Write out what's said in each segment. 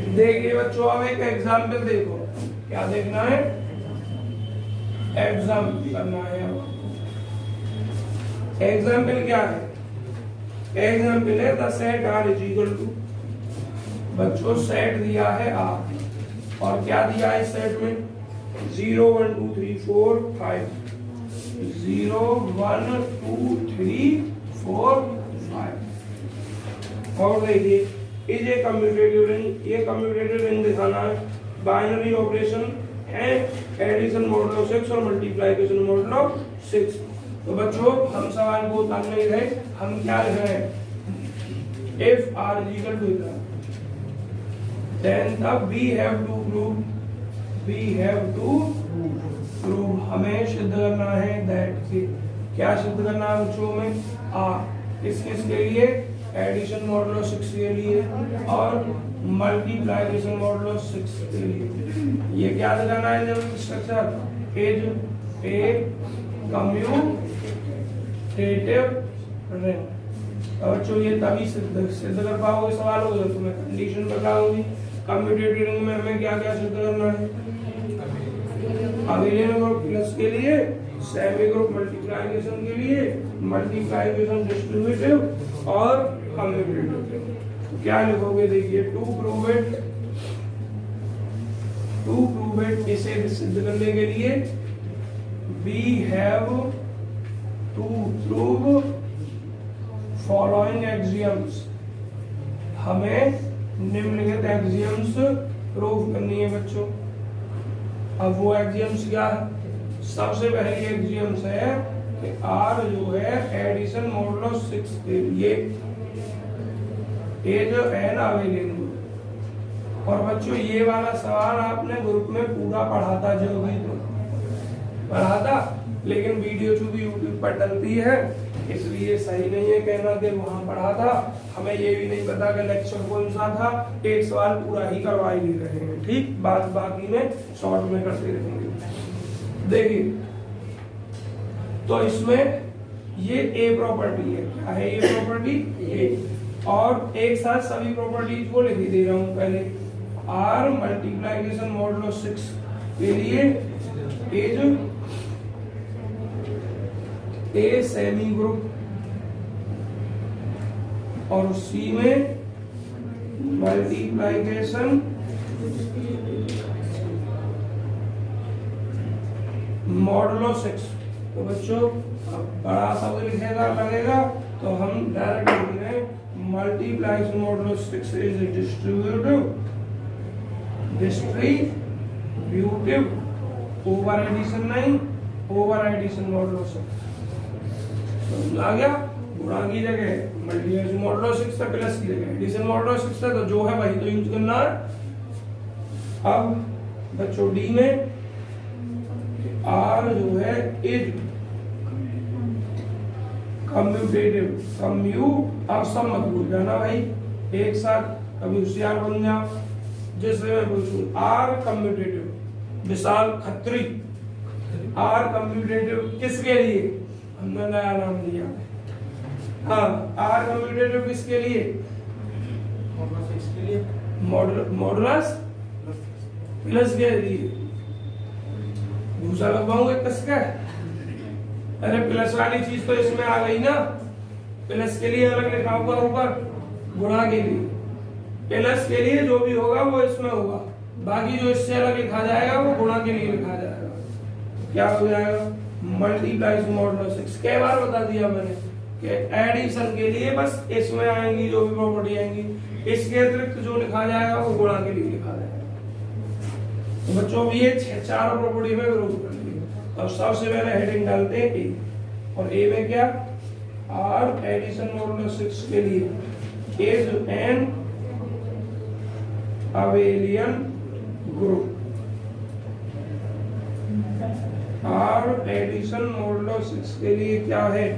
देखिए बच्चों, अब एक एग्जाम्पल देखो, क्या देखना है, एग्जाम्पल करना है। एग्जाम्पल क्या है, एग्जाम्पल है the set R is equal to, बच्चों सेट दिया है आर, और क्या दिया है सेट में 0 1 2 3 4 5, 0 1 2 3 4 5। और देखिए इज ए कम्यूटेटिव रिंग, ये कम्यूटेटिव रिंग दिखाना है, बाइनरी ऑपरेशन है, एडिशन मॉडुलो 6 और मल्टीप्लिकेशन मॉडुलो 6। तो बच्चों हम सवाल को उतार नहीं रहे, हम क्या लिख रहे हैं, if R is equal to, then तब we have to prove, we have to prove, हमें सिद्ध करना है दैट, क्या सिद्ध करना है बच्चों में, आर किस किस के लिए, एडिशन मॉडुलो 6 के लिए और मल्टीप्लिकेशन मॉडुलो 6 के लिए। ये क्या दिखाना है जब structure is a commutative ring. और बच्चों ये तभी सिद्ध कर पाओगे सवाल हो जब तुम्हें कंडीशन बताऊंगी। कम्यूटेटिव रिंग में हमें क्या क्या सिद्ध करना है, अबेलियन ग्रुप प्लस के लिए, सेमी ग्रुप मल्टीप्लिकेशन के लिए, मल्टीप्लिकेशन डिस्ट्रीब्यूटिव और कम्यूटेटिव। तो क्या लिखोगे, देखिए टू प्रूव इट, इसे सिद्ध करने के लिए we have to prove following axioms, हमें निम्नलिखित एक्सियम्स प्रूव करनी है बच्चों। अब वो एक्सियम्स क्या है, सबसे पहली एक्सियम्स है कि आर जो है एडिशन मॉडुलो 6 के लिए ये जो है ना अवेलेबल। और बच्चों ये वाला सवाल आपने ग्रुप में पूरा पढ़ा था, जो भी पढ़ा था, लेकिन वीडियो चूंकि यूट्यूब पर डलती है इसलिए सही नहीं है कहना कि वहां पढ़ा था, हमें ये भी नहीं पता कि लेक्चर कौन सा था, एक सवाल पूरा ही करवा ही रहे हैं, ठीक, बाकी में शॉर्ट में करते रहेंगे। देखिए तो इसमें ये ए प्रॉपर्टी है, क्या है ये प्रॉपर्टी ए, और एक साथ सभी प्रॉपर्टीज को लिख दे रहा हूं पहले। आर मल्टीप्लिकेशन मॉडुलो 6 के लिए इज ए सेमी ग्रुप, और सी में मल्टीप्लिकेशन मॉडुलो 6। तो बच्चों बड़ा सा लिखेगा लगेगा तो हम डायरेक्ट लिख रहे हैं multiplication modulo 6 is distributive over addition नहीं, ओवर एडिशन मॉडुलो 6 आ गया। गुणा की जगह मल्टीप्लिकेशन मॉडुलो 6 था, प्लस की जगह एडिशन मॉडुलो 6 था, तो जो है वही तो यूज करना है। अब बच्चों डी में आर जो है इज कम्यूटेटिव, अब सब मत भूल जाना भाई, एक साथ कभी होशियार बन जाओ। जैसे मैं पूछूं R commutative, Vishal Khatri, R commutative किसके लिए, हमने नया नाम दिया, हाँ आर कम्यूटेटिव किसके लिए, मॉडुलस प्लस के लिए। दूसरा लगवाऊंगा किसका, अरे प्लस वाली चीज तो इसमें आ गई ना, प्लस के लिए अलग लिखा होगा ऊपर, गुणा के लिए, प्लस के लिए जो भी होगा वो इसमें होगा, बाकी जो इससे अलग लिखा जाएगा वो गुणा के लिए लिखा जाएगा। क्या हो जाएगा, मल्टीप्लाइज मॉडुलो 6। कई बार बता दिया मैंने कि एडिशन के लिए बस इसमें आएंगी जो भी प्रॉपर्टी आएंगी, इसके अतिरिक्त जो लिखा जाएगा वो गुणा के लिए लिखा जाएगा। तो बच्चों भी ये चार प्रॉपर्टी में ग्रुप कर ली। अब सबसे पहले हेडिंग डालते हैं ए, और ए में क्या, आर एडिशन मॉडुलो 6 के लिए is an abelian group, R addition modulo 6 के लिए क्या है,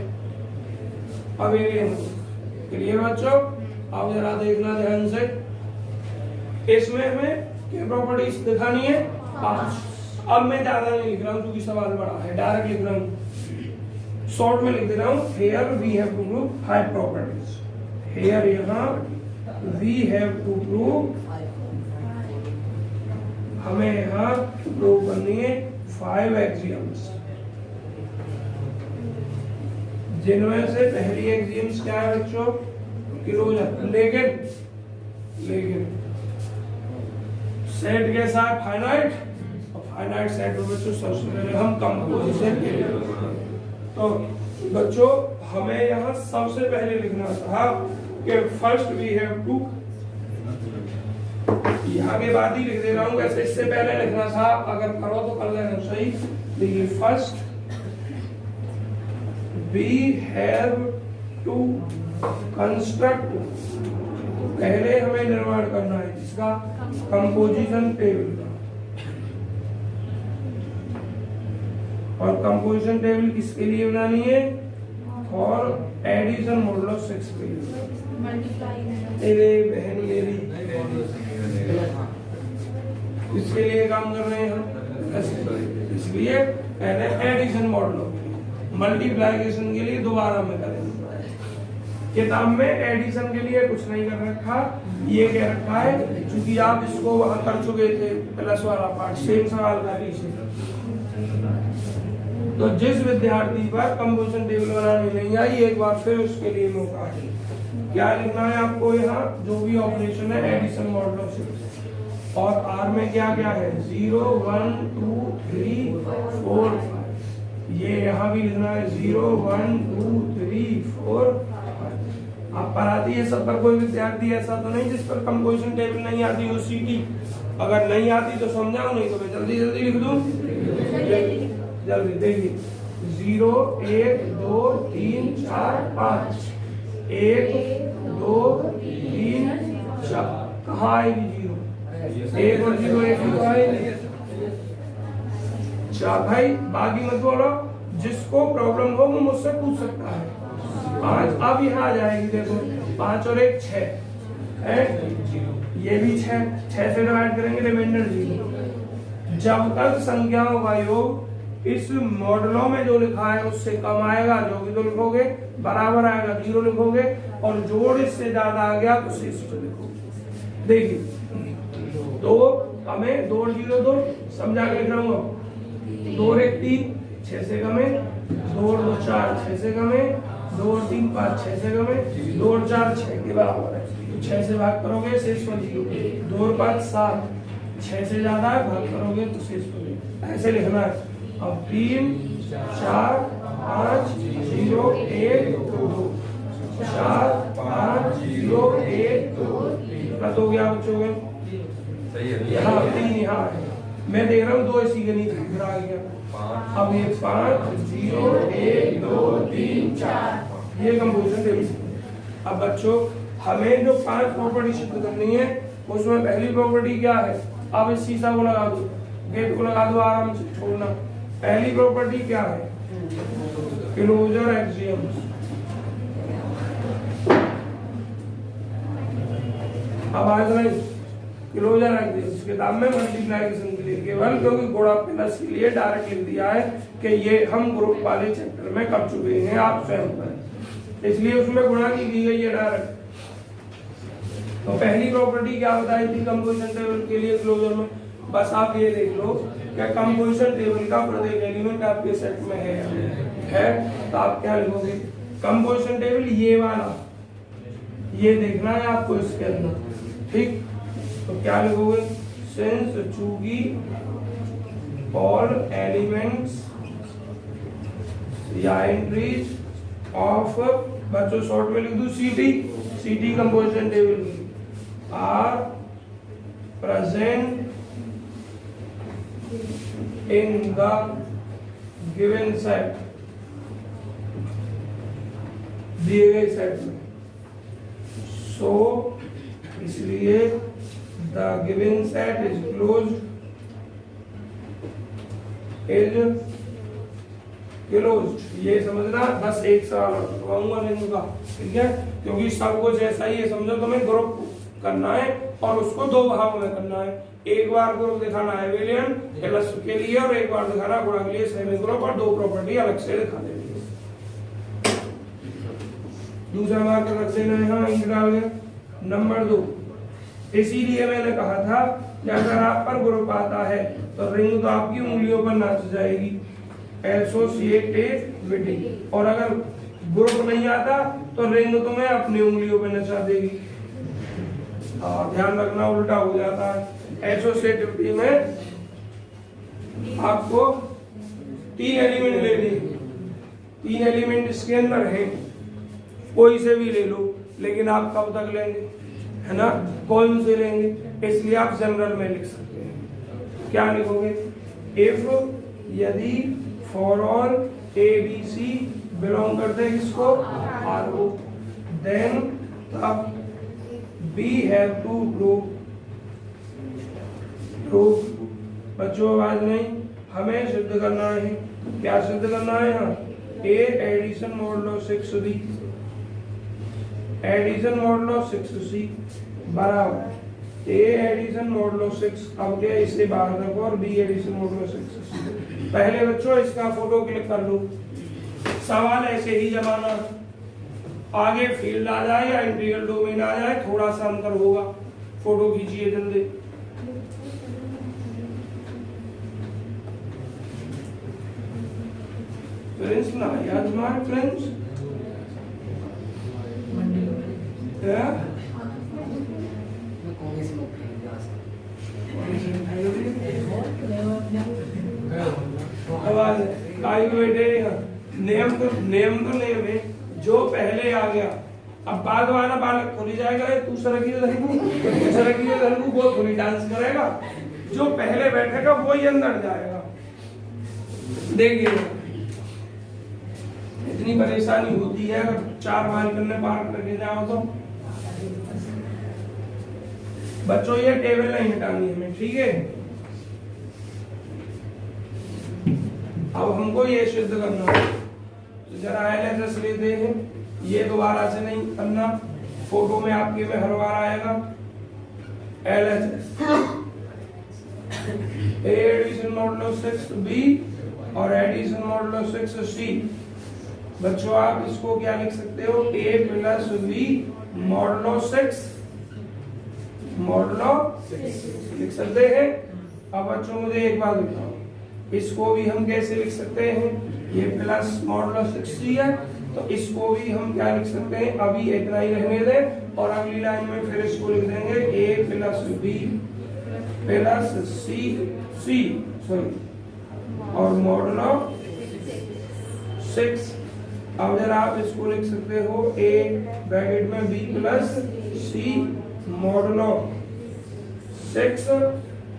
अबेलियन ग्रुप। क्लियर बच्चों, अब जरा देखना ध्यान से, इसमें हमें क्या प्रॉपर्टीज दिखानी है, 5। अब मैं ज्यादा नहीं लिख रहा हूँ क्योंकि सवाल बड़ा है, डायरेक्ट लिख रहा हूँ, शॉर्ट में लिख दे रहा हूँ। Here we have to prove 5 properties, here यहाँ वी हैव टू प्रूव हमें यहाँ प्रूव करनी है 5 एक्सियम्स, जिनमें से पहली एक्सियम्स क्या है बच्चों? क्लोजर। लेकिन सेट कैसा है? फाइनाइट। और फाइनाइट सेट में बच्चों सबसे पहले हम कंपोजिशन के लिए, तो बच्चों हमें यहाँ सबसे पहले लिखना था कि फर्स्ट वी हैव टू, यहाँ के बाद ही लिख दे रहा हूँ, वैसे इससे पहले लिखना था, अगर करो तो कर लेना सही। देखिए first we have to construct, पहले हमें निर्माण करना है इसका कंपोजिशन टेबल का। और कंपोजिशन टेबल किसके लिए बनानी है? और एडिशन मॉडुलो 6 के लिए। मेरे बहन मेरी इसके लिए काम कर रहे हैं हम, इसलिए पहले एडिशन मॉडुलो, मल्टीप्लिकेशन के लिए दोबारा में करेंगे। किताब में एडिशन के लिए कुछ नहीं कर रखा, ये कह रखा है क्योंकि आप इसको वहां कर चुके थे प्लस वाला पार्ट, सेम सवाल का पीछे। तो जिस विद्यार्थी पर कंपोजिशन टेबल बनानी नहीं आई, एक बार फिर उसके लिए मौका है। क्या लिखना है आपको? यहाँ जो भी ऑपरेशन है एडिशन मॉडुलो 6, और आर में क्या क्या है? 0 1 2 3 4 5, ये यहाँ भी लिखना है 0 1 2 3 4 5। आप पर आती है सब पर? कोई विद्यार्थी ऐसा तो नहीं जिस पर कंपोजिशन टेबल नहीं आती हो? सीटी अगर नहीं आती तो समझाओ, नहीं तो मैं जल्दी जल्दी लिख दूं। जल्दी देखिए 0 1 2 3 4 5, 1 2 3 4, कहाँ आएगी 0? 1 और 0 एक ही आएगी। चार भाई बाकी मत बोलो, जिसको प्रॉब्लम हो वो मुझसे पूछ सकता है। 5 अब यहाँ आ जाएगी, देखो 5 और 1 6 है, ये भी 6 से डिवाइड करेंगे, रिमाइंडर 0। जब तक संख्याओं का योग इस मॉडलों में जो लिखा है उससे कम आएगा, जो भी तो लिखोगे, बराबर आएगा 0 लिखोगे, और जोड़ इससे ज्यादा आ गया तो शेष को लिखोगे। देखिए 2 हमें 2 और 0 2 समझा के लिख रहा हूँ। 2 और 1 3 6 से कम है, 2 और 2 4 6 से कम है, 2 और 3 5 6 से कम है, 2 और 4 6 के बराबर है, तो 6 से भाग करोगे शेष को 0, 2 और 5 7, 6 से ज्यादा है भाग करोगे तो शेष को 0, ऐसे लिखना है। अब 3 4 5 0 1 2 4 5 0 1 2, रद्द हो गया बच्चों में, यहाँ 3 यहाँ है, मैं देख रहा हूँ 2 इसी के नीचे फिर आ गया। अब ये 5 0 1 2 3 4, ये कंपोजिशन टेबल। अब बच्चों हमें जो 5 प्रॉपर्टी सिद्ध करनी है उसमें पहली प्रॉपर्टी क्या है? अब इस शीशा को लगा दो, गेट को लगा दो, आराम से छोड़ना। पहली प्रॉपर्टी क्या है? Closure axioms. अब आज नहीं क्लोजर एक्सियम्स किताब में मल्टीप्लिकेशन के लिए केवल, क्योंकि गुणा प्लस के लिए डायरेक्ट लिख दिया है कि ये हम ग्रुप वाले चैप्टर में कर चुके हैं आप स्वयं पर, इसलिए उसमें गुणा की गई है डायरेक्ट। तो पहली प्रॉपर्टी क्या बताई थी कंपोजिशन टेबल के लिए क्लोजर में? बस आप ये देख लो क्या कंपोजिशन टेबल का प्रत्येक एलिमेंट आपके सेट में है, तो आप क्या लिखोगे? कंपोजिशन टेबल ये वाला, ये देखना है आपको इसके अंदर, ठीक? तो क्या लिखोगे? सिंस चूंकि ऑल एलिमेंट्स या एंट्रीज ऑफ, बच्चों शॉर्ट में लिख दूं CT composition table are present in the given set, दिए गए सेट में, so इसलिए the given set is closed, ये समझना। बस एक सवाल करवाऊंगा नहीं का, ठीक है? क्योंकि सब कुछ ऐसा ही है, समझो तुम्हें ग्रुप करना है और उसको 2 भागों में करना है। एक बार ग्रुप दिखाना है एबेलियन प्लस के लिए, और एक बार दिखाना गुणा के लिए सेमी ग्रुप, और 2 प्रॉपर्टी अलग से दिखा देनी है। दूसरा मार्कर रख देना है, यहाँ इंक डाल के। नंबर 2, इसीलिए मैंने कहा था अगर आप पर ग्रुप आता है तो रिंग तो आपकी उंगलियों पर नाच जाएगी, एसोसिएटिविटी। और अगर ग्रुप नहीं आता तो रिंग तुम्हें अपनी उंगलियों पर नचा देगी। ध्यान रखना, उल्टा हो जाता है। एसोसिएटिविटी में आपको 3 एलिमेंट लेने, 3 एलिमेंट इसके अंदर हैं, कोई से भी ले लो, लेकिन आप कब तक लेंगे, है ना, कौन से लेंगे, इसलिए आप जनरल में लिख सकते हैं। क्या लिखोगे? इफ यदि for all A B C belong करते हैं किसको? आर ओ, देन तब वी हैव टू प्रूव। बच्चों आवाज नहीं, हमें सिद्ध करना है। क्या सिद्ध करना है? यहाँ A addition modulo 6b, addition modulo 6c बराबर ए एडिशन मॉडुलो 6, अब क्या इसे बाहर रखो, और बी एडिशन मॉडुलो 6c। पहले बच्चों इसका फोटो क्लिक कर लो। सवाल ऐसे ही जमाना, आगे फील्ड आ जाए या इंटीग्रल डोमेन आ जाए, थोड़ा सा अंतर होगा। फोटो खींचिए जल्दी। फ्रेंड्स ना याद मार फ्रेंड्स, आवाज आई बेटे, नेम तो नेम है, जो पहले आ गया। अब बाद वाला बालक खुली जाएगा, दूसरा की धनकू वो खुली डांस करेगा, जो पहले बैठेगा वो ही अंदर जाएगा। देखिए इतनी परेशानी होती है अगर 4 बार करने पार करके जाओ तो। बच्चों ये टेबल नहीं हटानी हमें, ठीक है। अब हमको ये सिद्ध करना है, तो जरा एलएचएस लेते हैं। ये दोबारा से नहीं करना, फोटो में आपके में हर बार आएगा। एलएचएस ए एडिशन मॉडुलो 6b और एडिशन मॉडुलो 6c। बच्चों आप इसको क्या लिख सकते हो? a प्लस b मॉडुलो 6 लिख सकते हैं। अब बच्चों मुझे एक बात बताओ, इसको भी हम कैसे लिख सकते हैं? ये प्लस मॉडुलो 6c है, तो इसको भी हम क्या लिख सकते हैं? अभी इतना ही रहने दें और अगली लाइन में फिर इसको लिख देंगे a plus b plus c और मॉडुलो 6। अब जरा आप इसको लिख सकते हो a ब्रैकेट में b प्लस c मॉडुलो 6।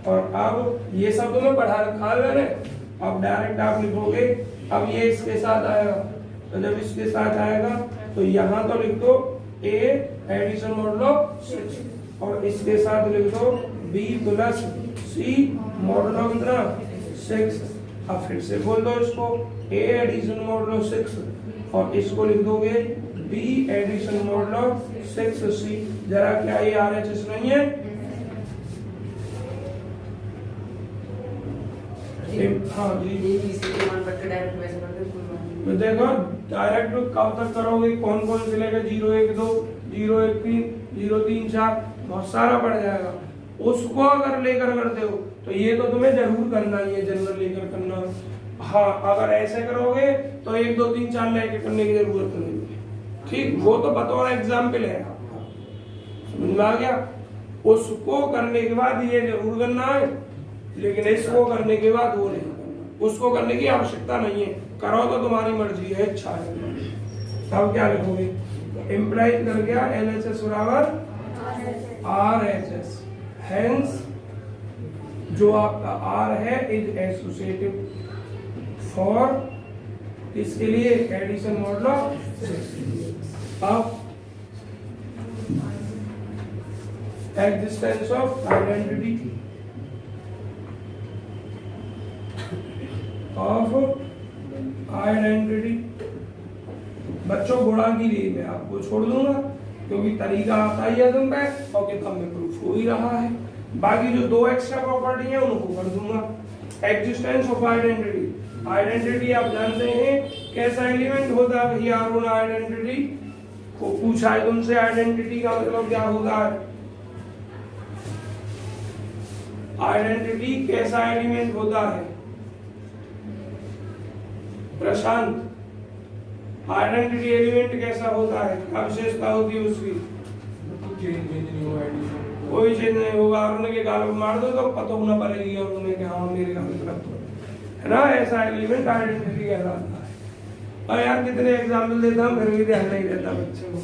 और अब ये सब तुम्हें पढ़ा रखा है मैंने, अब डायरेक्ट आप लिखोगे। अब ये इसके साथ आएगा, तो जब इसके साथ आएगा तो यहाँ तो लिख दो a एडिशन मॉडुलो 6 और इसके साथ लिख दो b प्लस c मॉडुलो कितना? 6। अब फिर से बोल दो इसको a एडिशन मॉडुलो 6 और इसको लिख दोगे b एडिशन मॉडुलो 6c। जरा क्या ये RHS नहीं है? हाँ जी, तो देखो डायरेक्ट कब तक करोगे, कौन कौन से लेगा? 0 1 2 0 1 3 0 3 4, बहुत सारा पड़ जाएगा। उसको अगर लेकर करते हो तो ये तो तुम्हें जरूर करना ही है, जनरल लेकर करना। हाँ अगर ऐसे करोगे तो 1 2 3 4 लेकर करने की जरूरत नहीं है, ठीक। वो तो बतौर एग्जाम्पल है, समझ में आ गया? उसको करने के बाद ये जरूर करना है, लेकिन इसको करने के बाद वो नहीं करना। उसको करने की आवश्यकता नहीं है, करो तो तुम्हारी मर्जी है, इच्छा है। अब क्या लिखोगे? इम्प्लाइज कर गया LHS बराबर RHS, हेंस जो आपका R है इज एसोसिएटिव फॉर इसके लिए एडिशन मॉडुलो 6। अब एग्जिस्टेंस ऑफ आइडेंटिटी बच्चों गुणा की लिए मैं आपको छोड़ दूंगा, क्योंकि तरीका आता ही है तुम पे और किताब में प्रूफ हो ही रहा है। बाकी जो 2 एक्स्ट्रा प्रॉपर्टी है उनको कर दूंगा। एग्जिस्टेंस ऑफ आइडेंटिटी, आइडेंटिटी आप जानते हैं कैसा एलिमेंट होता है भैया? आइडेंटिटी को पूछा है तुमसे, आइडेंटिटी का मतलब क्या होता है? आइडेंटिटी कैसा एलिमेंट होता है? प्रशांत, आइडेंटिटी एलिमेंट कैसा होता है? क्या विशेषता होती है उसकी? कोई चेंज नहीं होगा। और उनके गाल में मार दो तो पता होना पड़ेगी और उन्हें कि हाँ मेरे गाल में है ना, ऐसा एलिमेंट आइडेंटिटी कहलाता है। और यार कितने एग्जाम्पल देता हूँ फिर भी ध्यान नहीं देता बच्चों को।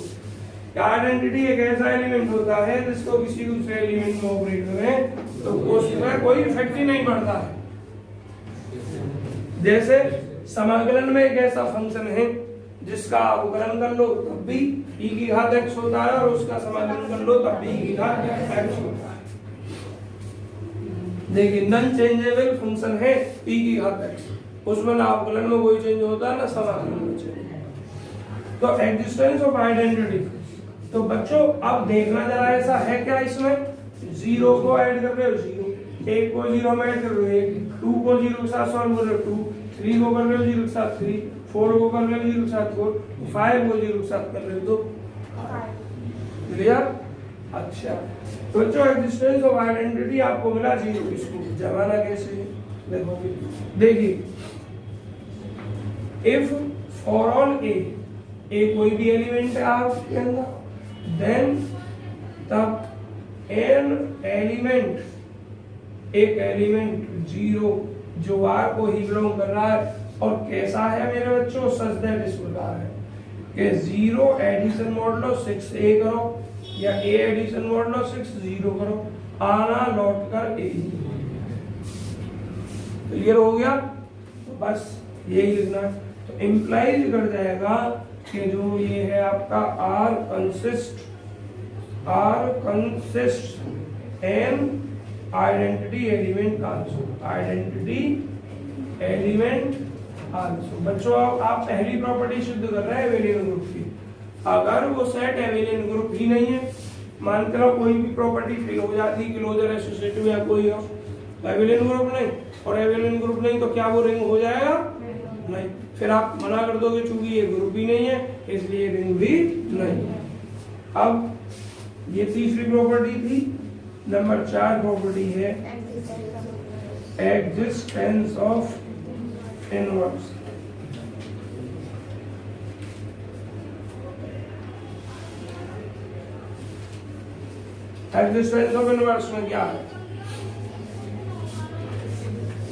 आइडेंटिटी एक ऐसा एलिमेंट होता है जिसको किसी दूसरे एलिमेंट में ऑपरेट करें तो उसमें कोई इफेक्ट ही नहीं पड़ता है। जैसे समाकलन में एक ऐसा फंक्शन है जिसका अवकलन कर लो तब भी e की घात x होता है और उसका समाकलन कर लो तब भी e की घात x होता है। देखिए नॉन चेंजेबल फंक्शन है e की घात x, उसमें ना अवकलन में कोई चेंज होता है ना समाकलन में चेंज। तो एग्जिस्टेंस ऑफ आइडेंटिटी। तो बच्चों अब देखना जरा ऐसा है क्या इसमें? जीरो को ऐड कर रहे हो जीरो, एक को जीरो में ऐड कर रहे हो एक, टू को जीरो के साथ सॉल्व कर रहे हो टू, थ्री को कर रहे हो जीरो के साथ थ्री, फोर को कर रहे हो जीरो के साथ फोर, फाइव को जीरो के साथ कर रहे हो तो क्लियर। अच्छा तो जो एग्जिस्टेंस ऑफ आइडेंटिटी आपको मिला जीरो, इसको जमाना कैसे देखोगे? देखिए इफ फॉर ऑल ए कोई भी एलिमेंट है आर के अंदर, देन तब एन एलिमेंट, एक एलिमेंट जीरो जो आर को ही बिलोंग कर रहा है और कैसा है मेरे बच्चों? सच दैट इस प्रकार है कि जीरो एडिशन मॉडलो 6 ए करो या ए एडिशन मॉडलो 6 जीरो करो, आना लौट कर ए। क्लियर हो गया? तो बस यही लिखना है। तो इंप्लाइज कर जाएगा कि जो ये है आपका R consist an identity element also, identity element also. बच्चों आप पहली प्रॉपर्टी सिद्ध कर रहे हैं एबेलियन ग्रुप की। अगर वो सेट एबेलियन ग्रुप ही नहीं है, मान के लो कोई भी प्रॉपर्टी फेल हो जाती है, क्लोजर एसोसिएटिव या कोई हो, तो एबेलियन ग्रुप नहीं, और एबेलियन ग्रुप नहीं तो क्या वो रिंग हो जाएगा? नहीं। फिर आप मना कर दोगे चूंकि ये ग्रुप ही नहीं है इसलिए रिंग भी नहीं। अब ये तीसरी प्रॉपर्टी थी। नंबर 4 प्रॉपर्टी है existence of inverse. Existence of inverse में क्या है?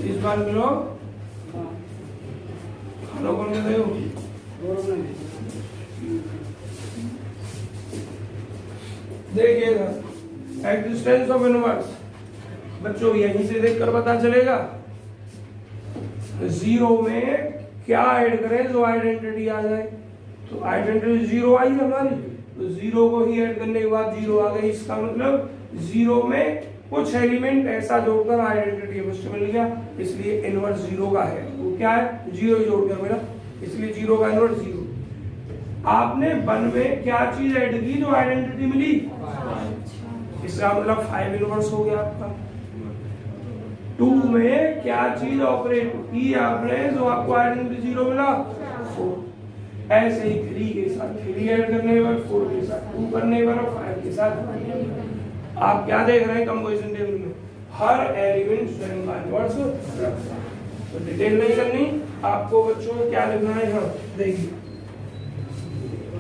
इस बार मिलो हेलो कौन कहते हो? देखिएगा एग्जिस्टेंस ऑफ इनवर्स बच्चों यहीं से देखकर पता चलेगा। जीरो में क्या ऐड करें जो आइडेंटिटी आ जाए? तो आइडेंटिटी जीरो आई हमारी, तो जीरो को ही ऐड करने के बाद जीरो आ गई। इसका मतलब जीरो में कुछ एलिमेंट ऐसा जोड़कर आइडेंटिटी अवश्य मिल गया, इसलिए इनवर्स जीरो का है। वो क्या है? जीरो जोड़ कर मेरा, इसलिए जीरो का इनवर्स जीरो। आपने वन में क्या चीज ऐड की जो आइडेंटिटी मिली? इसका मतलब 5 इनवर्स हो गया आपका। 2 में क्या चीज ऑपरेट की आपने जो आपको आइडेंटिटी जीरो मिला? 4। ऐसे ही 3 के साथ 3 ऐड करने पर 4 के साथ 2 करने पर 5 के साथ। आप क्या देख रहे हैं कंपोजिशन टेबल में? हर एलिमेंट स्वयं का इनवर्स रखता है। तो डिटेल नहीं करनी आपको बच्चों, क्या लिखना है? हाँ देखिए,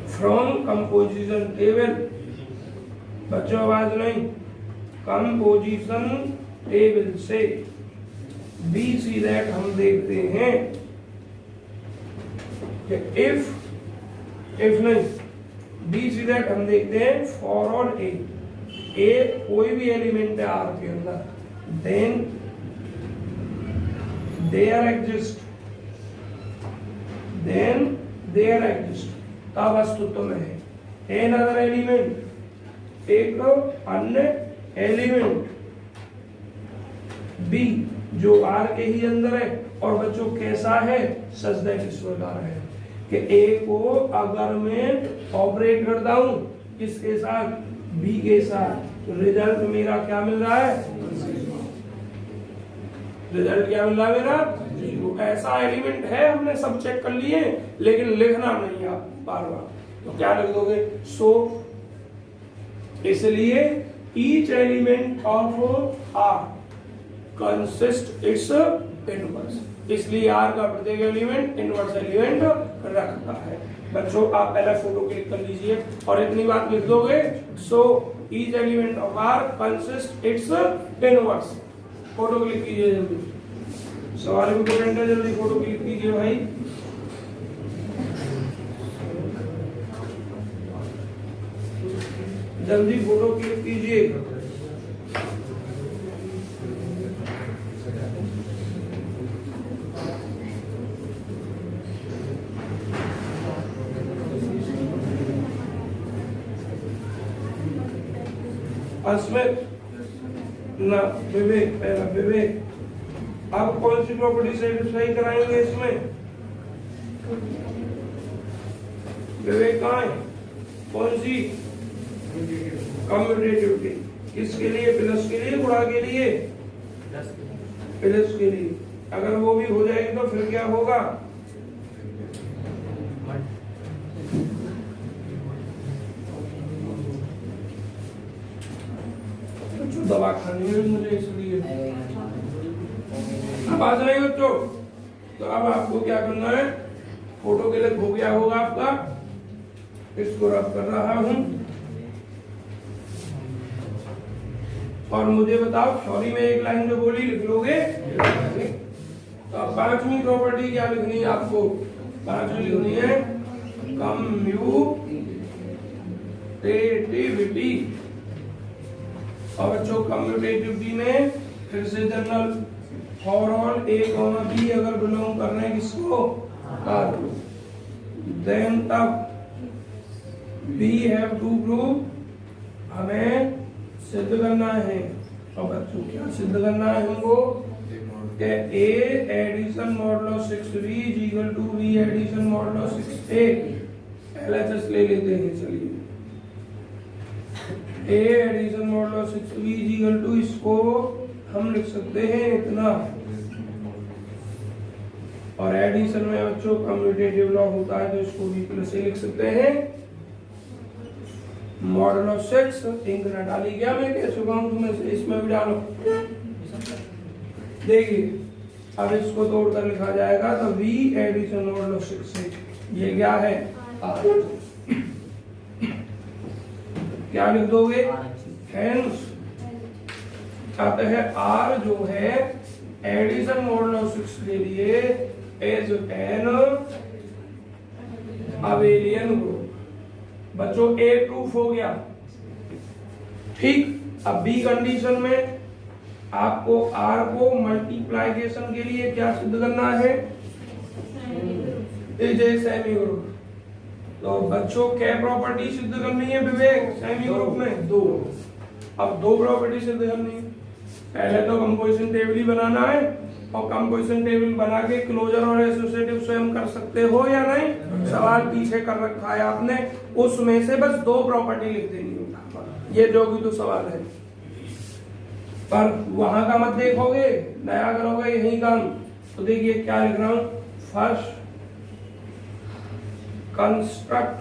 फ्रॉम कंपोजिशन टेबल, बच्चों आवाज नहीं, कंपोजिशन टेबल से बी सी दैट हम देखते हैं कि इफ नहीं, बी सी दैट हम देखते हैं फॉर ऑल ए कोई भी एलिमेंट है आर के अंदर, देन देयर एग्जिस्ट का वस्तुत्व में है एन अदर एलिमेंट, एक अन्य एलिमेंट बी जो आर के ही अंदर है, और बच्चों कैसा है? सच दैट इस प्रकार है कि ए को अगर मैं ऑपरेट करता हूं किसके साथ? बी के साथ, तो रिजल्ट मेरा क्या मिल रहा है? रिजल्ट क्या मिल रहा है मेरा? जीरो। ऐसा एलिमेंट है, हमने सब चेक कर लिए लेकिन लिखना नहीं आप बार बार, तो क्या लिख दोगे? सो इसलिए each element of R consist its inverse, इसलिए आर का प्रत्येक एलिमेंट इनवर्स एलिमेंट रखता है। बच्चों आप पहले फोटो क्लिक कर लीजिए और इतनी बात लिख दोगे, so each element of R consist its inverse. Photo click कीजिए जल्दी, सवाल इंपोर्टेंट है, जल्दी फोटो क्लिक कीजिए भाई। जल्दी फोटो क्लिक कीजिए। अस्मित ना विवेक, पहला विवेक, आप कौन सी प्रॉपर्टी सेटिस्फाई कराएंगे इसमें? विवेक कहाँ है? कौन सी? कम्यूटेटिविटी। किसके लिए? प्लस के लिए, गुणा के लिए? प्लस के लिए। अगर वो भी हो जाएगी तो फिर क्या होगा? दवा खानी है मुझे, इसलिए अब आ जाए बच्चों। तो अब आपको क्या करना है, फोटो क्लिक हो गया होगा आपका, इसको रब कर रहा हूं और मुझे बताओ थ्योरी में एक लाइन जो बोली लिख लोगे? तो अब पांचवी प्रॉपर्टी क्या लिखनी है आपको? पांचवी लिखनी है कम्यूटेटिविटी। और बच्चों कम्यूटेटिविटी में फिर से general for all A comma B अगर बिलोंग कर रहे हैं किसको? आर, देन तब बी हैव टू प्रूव, हमें सिद्ध करना है। और बच्चों क्या सिद्ध करना है हमको? कि A addition modulo 6b is equal to B addition modulo 6a। LHS ले लेते हैं, चलिए। A addition modulo 6b is equal to, इसको हम लिख सकते हैं इतना, और एडिशन में बच्चों कम्यूटेटिव लॉ होता है तो इसको भी प्लस से लिख सकते हैं। मॉडुलो 6 इंक न डाली क्या मैं कह चुका हूं तुम्हें से, इसमें भी डालो। देखिए अब इसको तोड़कर लिखा जाएगा तो v एडिशन मॉडुलो 6 से ये क्या है? r। क्या लिख दोगे? हेंस कहते हैं r जो है एडिशन मॉडुलो 6 के लिए एज एन अबेलियन ग्रुप। बच्चों ए प्रूफ हो गया, ठीक। अब बी कंडीशन में आपको r को मल्टीप्लाइकेशन के लिए क्या सिद्ध करना है? Is a semi group. तो बच्चों क्या प्रॉपर्टी सिद्ध करनी है विवेक सेमी ग्रुप में? दो। अब दो प्रॉपर्टी सिद्ध करनी है। पहले तो कंपोजिशन टेबल ही बनाना है, और कंपोजिशन टेबल बना के क्लोजर और एसोसिएटिव स्वयं कर सकते हो या नहीं? सवाल पीछे कर रखा है आपने, उसमें से बस दो प्रॉपर्टी लिख देनी है, ये जो भी तो सवाल है। पर वहां का मत देखोगे, नया करोगे यही काम। तो देखिए क्या लिख रहा हूं, फर्स्ट कंस्ट्रक्ट,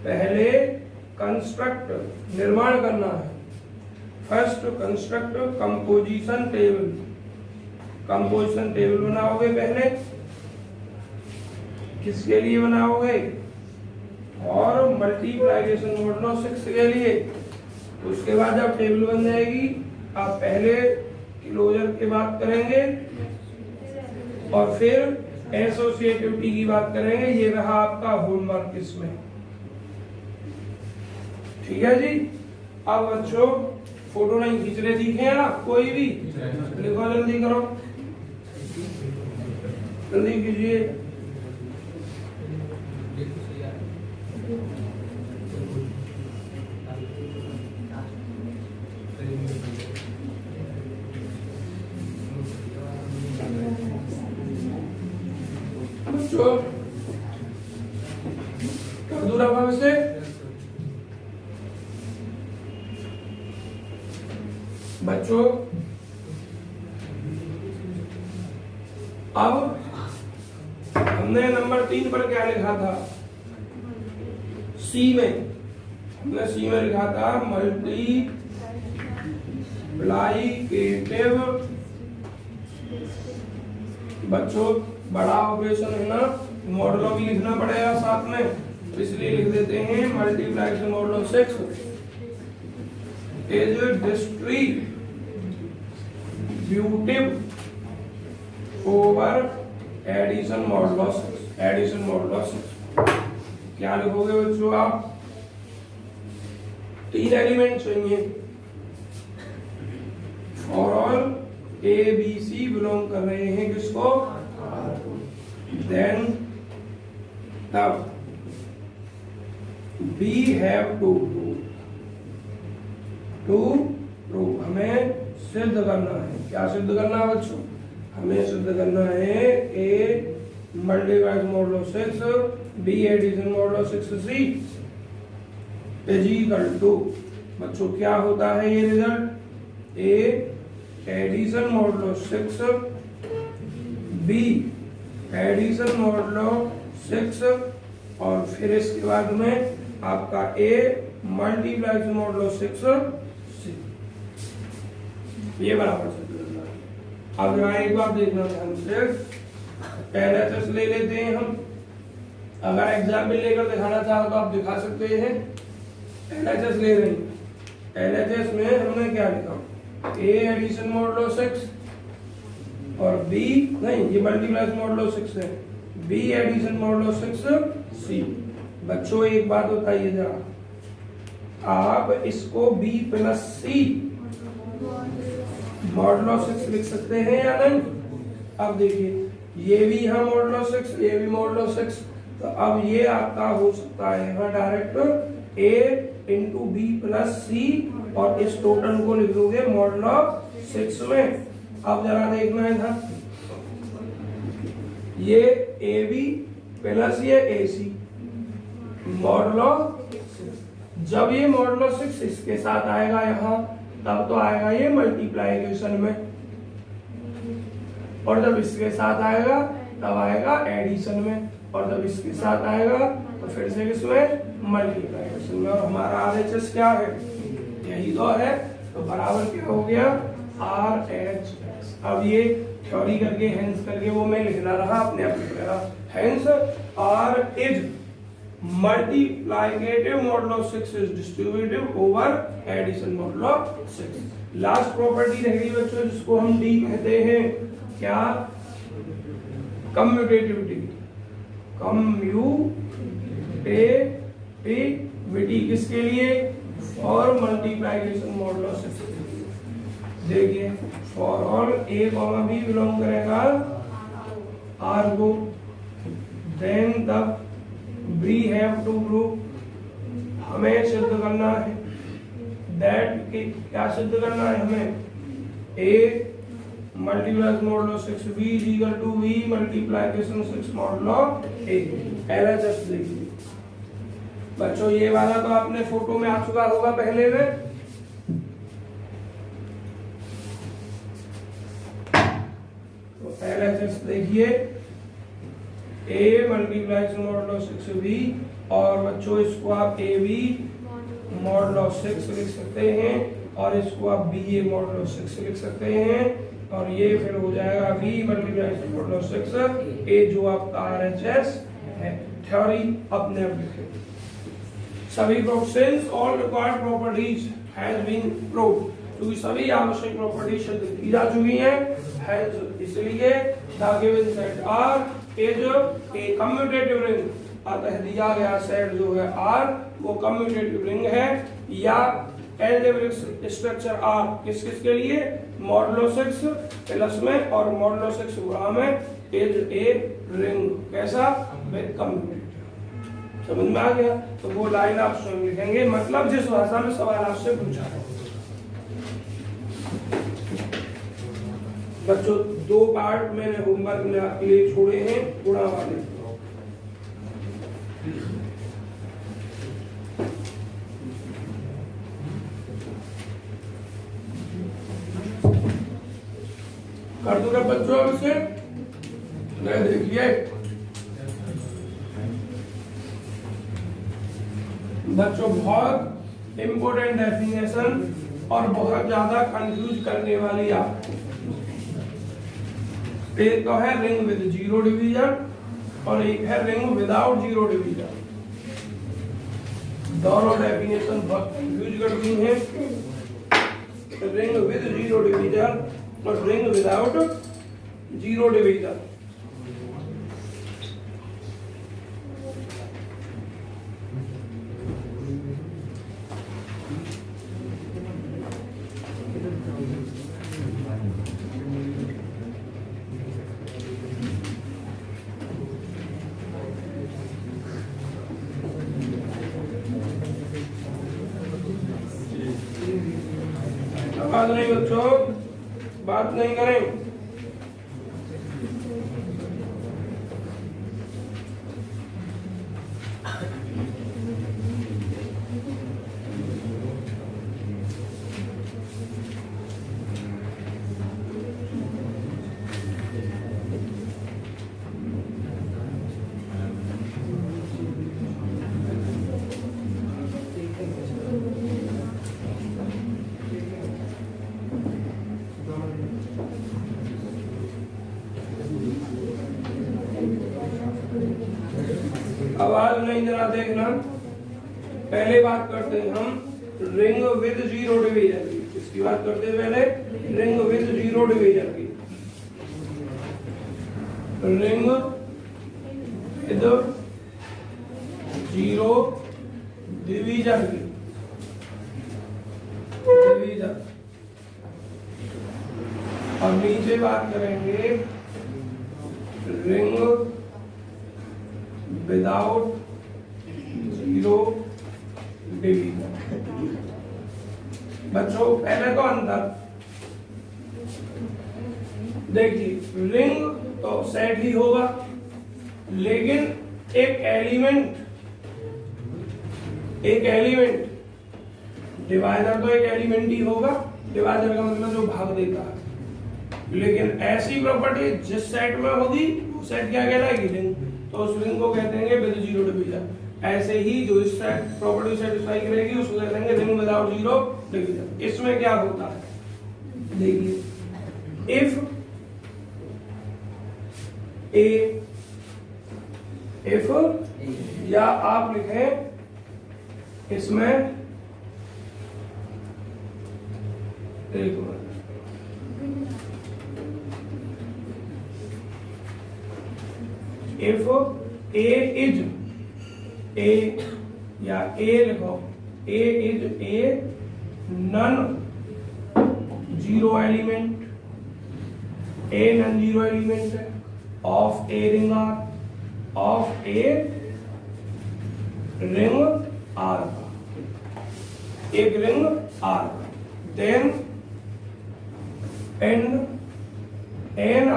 पहले कंस्ट्रक्ट निर्माण करना है। First construct composition table, composition table बनाओगे पहले, किसके लिए बनाओगे? और मल्टीप्लाइकेशन मॉडुलो 6 के लिए। उसके बाद जब टेबल बन जाएगी आप पहले क्लोजर की बात करेंगे और फिर एसोसिएटिविटी की बात करेंगे। ये रहा आपका होमवर्क इसमें, ठीक है जी। अब बच्चों फोटो नहीं खींच रहे दिखे हैं आप कोई भी? लिखो, जल्दी करो, जल्दी कीजिए। बच्चों कर दूं भाव से? बच्चों अब हमने नंबर 3 पर क्या लिखा था? सी में हमने सी में लिखा था मल्टीप्लिकेटिव, बच्चों बड़ा ऑपरेशन है ना, मॉडलो भी लिखना पड़ेगा साथ में, तो इसलिए लिख देते हैं multiplication modulo 6 is distributive over addition modulo 6। Addition modulo 6 क्या लिखोगे बच्चों आप? 3 एलिमेंट चाहिए। For all A B C belong कर रहे हैं किसको? देन तब वी हैव टू प्रूव, हमें सिद्ध करना है। क्या सिद्ध करना है बच्चों? हमें सिद्ध करना है A multiplies modulo 6 B addition modulo 6 C is equal to, बच्चों क्या होता है ये result? A addition modulo 6 B addition modulo 6 और फिर इसके बाद में आपका ए मल्टीप्लाइज मॉडलो 6 सी, ये बराबर से। अब यहाँ एक बात देखना ध्यान से, LHS ले लेते हैं हम। अगर एग्जाम्पल लेकर दिखाना चाहो तो आप दिखा सकते हैं। LHS ले रहे हैं, LHS में हमने क्या लिखा? ए एडिशन मॉडलो 6 और बी नहीं, ये मल्टीप्लाइज मॉडलो 6 है, बी एडिशन मॉडलो 6 सी। बच्चों एक बात बताइए जरा, आप इसको बी प्लस सी मॉडलो 6 लिख सकते हैं या नहीं? अब देखिए ये भी है मॉडलो 6, ये भी मॉडलो 6, तो अब ये आपका हो सकता है यहाँ डायरेक्ट ए इंटू बी प्लस सी और इस टोटल को लिख दोगे मॉडलो 6 में। अब जरा देखना है था, ये ए बी प्लस ये ए सी मॉडलो 6, जब ये मॉडलो 6 इसके साथ आएगा यहाँ तब तो आएगा ये मल्टीप्लाइकेशन में, और जब इसके साथ आएगा तब आएगा एडिशन में, और जब इसके साथ आएगा तो फिर से किसमें? मल्टीप्लाइकेशन में। और हमारा RHS क्या है? यही तो है, तो बराबर क्या हो गया? RHS। अब ये थ्योरी करके हेंस करके वो मैं लिखना रहा अपने आप लिख रहा, hence R is multiplicative modulo 6 is distributive over addition modulo 6। Last property रह गई बच्चों जिसको हम डी कहते हैं, क्या? कम्यूटेटिविटी। कम्यूटेटिविटी किसके लिए? For multiplication modulo 6। देखिए for all A comma B belong करेगा आर को, देन तब वी हैव टू प्रूव, हमें सिद्ध करना है दैट, क्या सिद्ध करना है हमें? A multiplies modulo 6 B is equal to B multiplication 6 modulo A. LHS देखिए बच्चों, ये वाला तो आपने फोटो में आ चुका होगा पहले में, तो LHS देखिए ए मल्टीप्लाइकेशन मॉडलो 6 बी, और बच्चों इसको आप ए बी मॉडलो 6 लिख सकते हैं, और इसको आप बी ए मॉडलो 6 लिख सकते हैं, और ये फिर हो जाएगा बी मल्टीप्लाइकेशन मॉडलो 6 ए जो आपका RHS है। थ्योरी अपने आप लिखे। सभी since all required properties has been proved, क्योंकि सभी आवश्यक प्रॉपर्टी सिद्ध की जा चुकी हैं, इसलिए the given set R is a commutative ring, अतः दिया गया सेट जो है R वो कम्यूटेटिव रिंग है, या एल्जेब्रिक स्ट्रक्चर R किस किस के लिए? मॉडलो 6 प्लस में और मॉडलो 6 गुणा में इज ए रिंग, कैसा? With commutative. समझ में आ गया? तो वो लाइन आप स्वयं लिखेंगे, मतलब जिस भाषा में सवाल आपसे पूछा है। बच्चों 2 पार्ट मैंने होमवर्क में आपके लिए छोड़े हैं गुणा वाले, कर दूंगा बच्चों अब इसे देखिए। बच्चों बहुत इंपोर्टेंट डेफिनेशन और बहुत ज्यादा कंफ्यूज करने वाली आपको। एक तो है रिंग विद जीरो डिवीजन और एक है रिंग विदाउट जीरो डिवीजन। दोनों डेफिनेशन बहुत कंफ्यूज करती हैं, रिंग विद जीरो डिवीजन और रिंग विदाउट जीरो डिवीजन। बात नहीं बच्चों, बात नहीं करें। आवाज नहीं जरा देखना। पहले बात करते हैं हम रिंग विद जीरो डिवीजन की। किसकी बात करते हैं पहले? रिंग विद जीरो डिवीजन की। रिंग विद जीरो डिवीजन की। डिवीजन। और नीचे बात करेंगे रिंग विदाउट जीरो डिवीजन। बच्चों पहले तो अंतर देखिए, रिंग तो सेट ही होगा, लेकिन एक एलिमेंट डिवाइजर तो एक एलिमेंट ही होगा। डिवाइजर का मतलब जो भाग देता है। लेकिन ऐसी प्रॉपर्टी जिस सेट में होगी वो सेट क्या कहलाएगी? रिंग। तो उस रिंग को कहते हैं विद जीरो डिवीजन। ऐसे ही जो इस सेट प्रॉपर्टी सेटिस्फाई करेगी उसको कहते हैं रिंग विदाउट जीरो डिवीजन। इसमें क्या होता है देखिए, इफ या आप लिखें इसमें एक minute, if a is a या a लिखो, a is a non zero element, a non zero element of a ring R, of a ring R, एक ring R, then n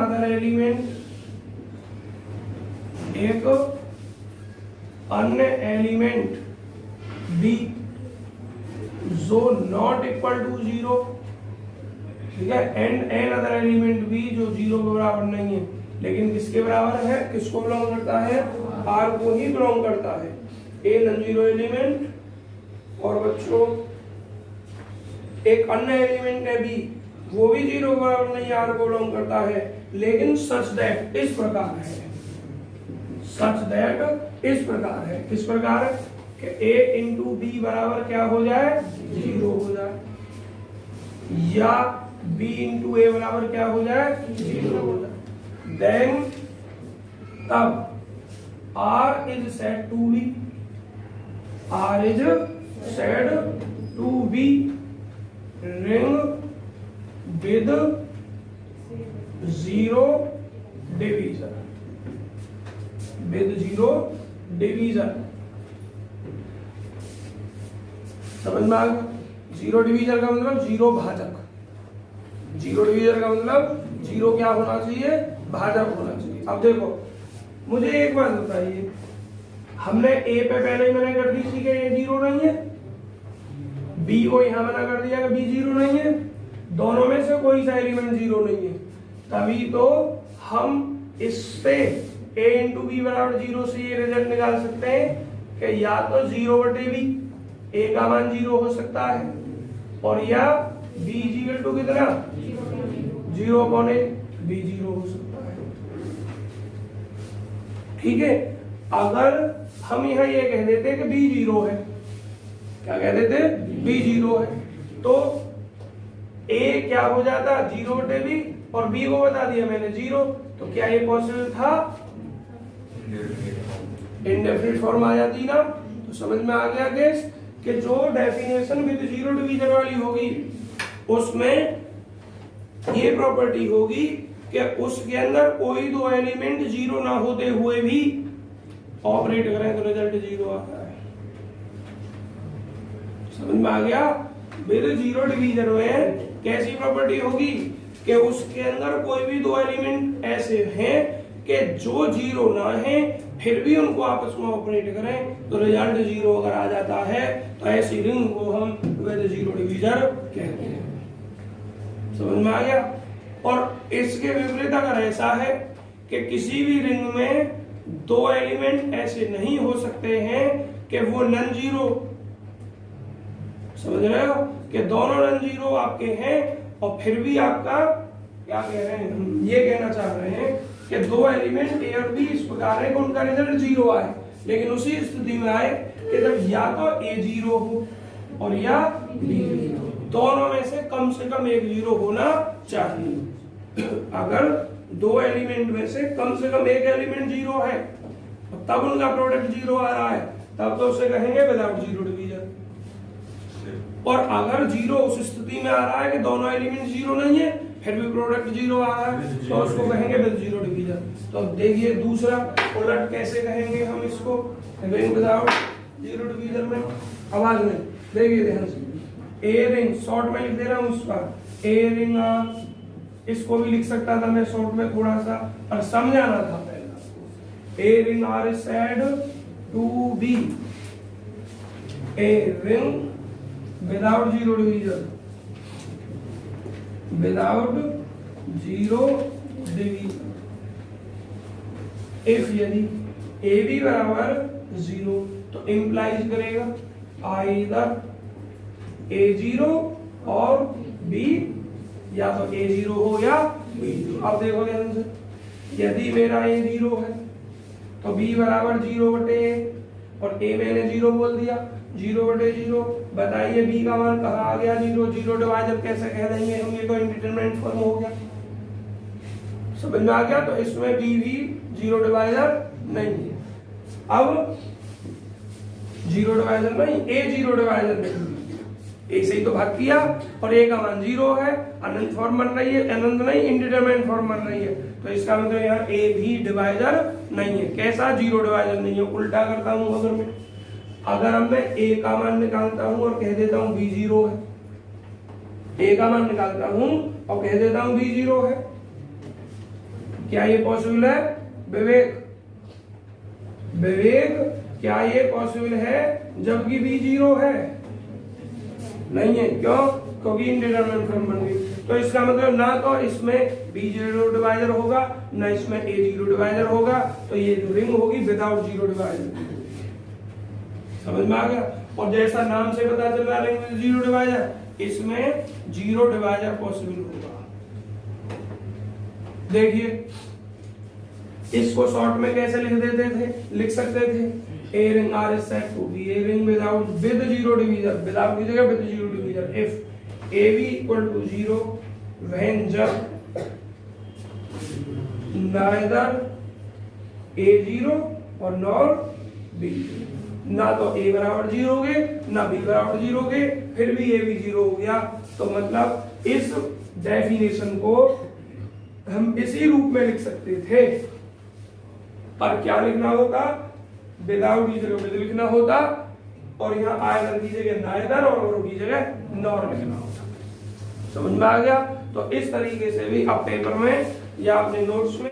other element, एक अन्य एलिमेंट b जो not equal to zero, ठीक है, and an other element b जो zero के बराबर नहीं है, लेकिन किसके बराबर है? किसको बिलोंग करता है? r को ही बिलोंग करता है। a नॉन जीरो एलिमेंट और बच्चों एक अन्य एलिमेंट है b, वो भी जीरो के बराबर नहीं, r को बिलोंग करता है, लेकिन सच दैट इस प्रकार है, सच दैट इस प्रकार है। किस प्रकार? कि a इंटू बी बराबर क्या हो जाए? जीरो हो जाए, या b इंटू ए बराबर क्या हो जाए? जीरो हो जाए। देन तब r is set to be, r is set to be ring with zero division, with zero division. समझ में आ गया? जीरो डिवीजन का मतलब जीरो भाजक, जीरो डिवीजन का मतलब जीरो क्या होना चाहिए? भाजक होना चाहिए। अब देखो मुझे एक बात बताइए, हमने ए पे पहले ही मना कर दी थी कि ये जीरो नहीं है, बी को यहां मना कर दिया कि बी जीरो नहीं है, दोनों में से कोई सा एलिमेंट जीरो नहीं है, तभी तो हम इससे a इंटू बी बराबर जीरो से ये रिजल्ट निकाल सकते हैं कि या तो जीरो बटे बी, a का मान जीरो हो सकता है, और या b इक्वल टू कितना 0/a b 0 हो सकता है। ठीक है, अगर हम यहाँ ये कह देते कि b 0 है, क्या कह देते b 0 है, तो a क्या हो जाता 0/b और b को बता दिया मैंने 0, तो क्या ये पॉसिबल था, इंडेफिनिट फॉर्म आ जाती ना। तो समझ में आ गया केस कि जो डेफिनेशन विद 0 डिवीजन वाली होगी उसमें ये प्रॉपर्टी होगी कि उसके अंदर कोई दो एलिमेंट 0 ना होते हुए भी ऑपरेट करें तो रिजल्ट 0 आता है। समझ में आ गया, विद 0 डिवीजन में कैसी प्रॉपर्टी होगी कि उसके अंदर कोई भी दो एलिमेंट ऐसे हैं कि जो 0 ना है फिर भी उनको आपस में ऑपरेट करें तो रिजल्ट 0 अगर आ जाता है तो ऐसी रिंग को हम विद 0 डिवीजन कहते हैं। समझ में आ गया। और इसके विपरीत अगर ऐसा है कि किसी भी रिंग में दो एलिमेंट ऐसे नहीं हो सकते हैं कि वो नॉन जीरो, समझ रहे हो, कि दोनों नॉन जीरो आपके हैं और फिर भी आपका क्या कह रहे हैं, हम ये कहना चाह रहे हैं कि दो एलिमेंट ए और बी इस प्रकार है कि उनका रिजल्ट 0 आए, लेकिन उसी स्थिति में आए कि जब या तो ए 0 हो और या बी 0, दोनों में से कम एक 0 होना चाहिए। अगर दो एलिमेंट में से कम एक एलिमेंट 0 है तब उनका प्रोडक्ट 0 आ रहा है, तब तो उसे कहेंगे विदाउट 0 डिवीजन। और अगर 0 उस स्थिति में आ रहा है कि दोनों एलिमेंट 0 नहीं है फिर भी प्रोडक्ट 0 आ रहा है तो उसको कहेंगे विद 0 डिवीजन। तो अब देखिए दूसरा उलट कैसे कहेंगे हम इसको, रिंग विदाउट 0 डिवीजन में। आवाज में देखिए ध्यान से, ए रिंग शॉर्ट में लिख दे रहा हूं इसका, ए रिंग, इसको भी लिख सकता था मैं शॉर्ट में थोड़ा सा, और समझाना था पहले। A ring R said to be a ring without 0 division, without 0 division if यदि ए बी बराबर 0 तो इंप्लाइज करेगा आइदर A0 और B, या तो A0 हो या B0। अब देखो ध्यान से, यदि मेरा A0 है तो B बराबर 0/A और A मैंने 0 बोल दिया, 0/0। बताइए B का मान कहाँ आ गया 0 डिवाइजर कैसे कह देंगे हम, ये तो इंडिटरमिनेट फॉर्म हो गया। समझ में आ गया, तो इसमें B भी 0 डिवाइजर नहीं है। अब 0 डिवाइजर नहीं, A 0 डिवाइजर नहीं, ए से ही तो भाग किया और ए का मान 0 है, अनंत फॉर्म बन रही है, अनंत नहीं इंडिटरमिनेट फॉर्म बन रही है, तो इसका मतलब यहाँ ए भी डिवाइजर नहीं है। कैसा 0 डिवाइजर नहीं है, उल्टा करता हूं अगर मैं ए का मान निकालता हूं और कह देता हूं बी 0 है, ए का मान निकालता हूं और कह देता हूं बी 0 है, क्या ये पॉसिबल है विवेक? क्या ये पॉसिबल है जबकि बी 0 है? नहीं है, क्यों? क्योंकि इंडिटरमिनेट फॉर्म बन गई। तो इसका मतलब ना तो इसमें B0 डिवाइजर होगा ना इसमें A0 डिवाइजर होगा, तो ये जो रिंग होगी विदाउट 0 डिवाइजर। समझ में आ गया। और जैसा नाम से पता चल रहा है रिंग विद 0 डिवाइजर, इसमें 0 डिवाइजर पॉसिबल होगा। देखिए इसको शॉर्ट में कैसे लिख सकते थे, A ring R is said to be a ring with 0 divisor, without की जगह with 0 divisor if AB equal to 0 when जब neither A0 और nor B0, ना तो A बराबर 0 हो गए ना B बराबर 0 हो गए, फिर भी A भी 0 हो गया। तो मतलब इस डेफिनेशन को हम इसी रूप में लिख सकते थे, पर क्या लिखना होता, विदाउट की जगह विद लिखना होता और यहाँ आयदर की जगह नाइदर और की जगह नॉर लिखना होता। समझ में आ गया। तो इस तरीके से भी आप पेपर में या अपने नोट्स में